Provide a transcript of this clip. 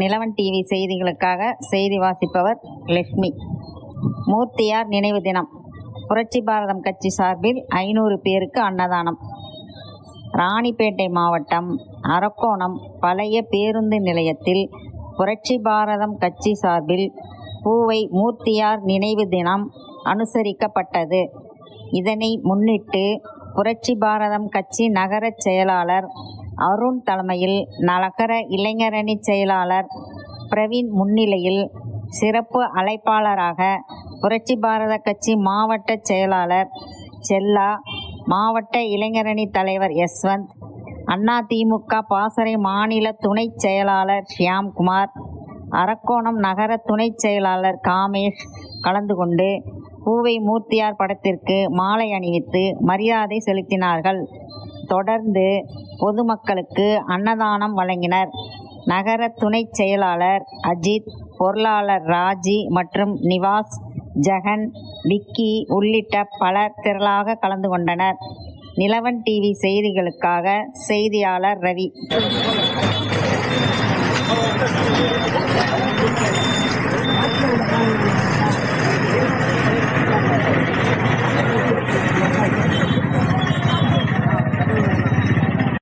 Nilavan TV செய்திகளுக்காக செய்தி வாசிப்பவர் லட்சுமி. மூர்த்தியார் நினைவு தினம். புரட்சி பாரதம் கட்சி சார்பில் 500 பேருக்கு அன்னதானம். ராணிப்பேட்டை மாவட்டம் அரக்கோணம் பழைய பேருந்து நிலையத்தில் புரட்சி பாரதம் கட்சி சார்பில் பூவை மூர்த்தியார் நினைவு தினம் அனுசரிக்கப்பட்டது. இதனை முன்னிட்டு புரட்சி பாரதம் கட்சி நகர செயலாளர் அருண் தலைமையில் நகர இளைஞரணி செயலாளர் பிரவீன் முன்னிலையில் சிறப்பு அழைப்பாளராக புரட்சி பாரத கட்சி மாவட்ட செயலாளர் செல்லா, மாவட்ட இளைஞரணி தலைவர் யஸ்வந்த், அதிமுக பாசறை மாநில துணை செயலாளர் ஷியாம்குமார், அரக்கோணம் நகர துணை செயலாளர் காமேஷ் கலந்து கொண்டு பூவை மூர்த்தியார் படத்திற்கு மாலை அணிவித்து மரியாதை செலுத்தினார்கள். தொடர்ந்து பொதுமக்களுக்கு அன்னதானம் வழங்கினர். நகர துணை செயலாளர் அஜித், பொருளாளர் ராஜி மற்றும் நிவாஸ், ஜெகன், விக்கி உள்ளிட்ட பலர் திரளாக கலந்து கொண்டனர். நிலவன் டிவி செய்திகளுக்காக செய்தியாளர் ரவி.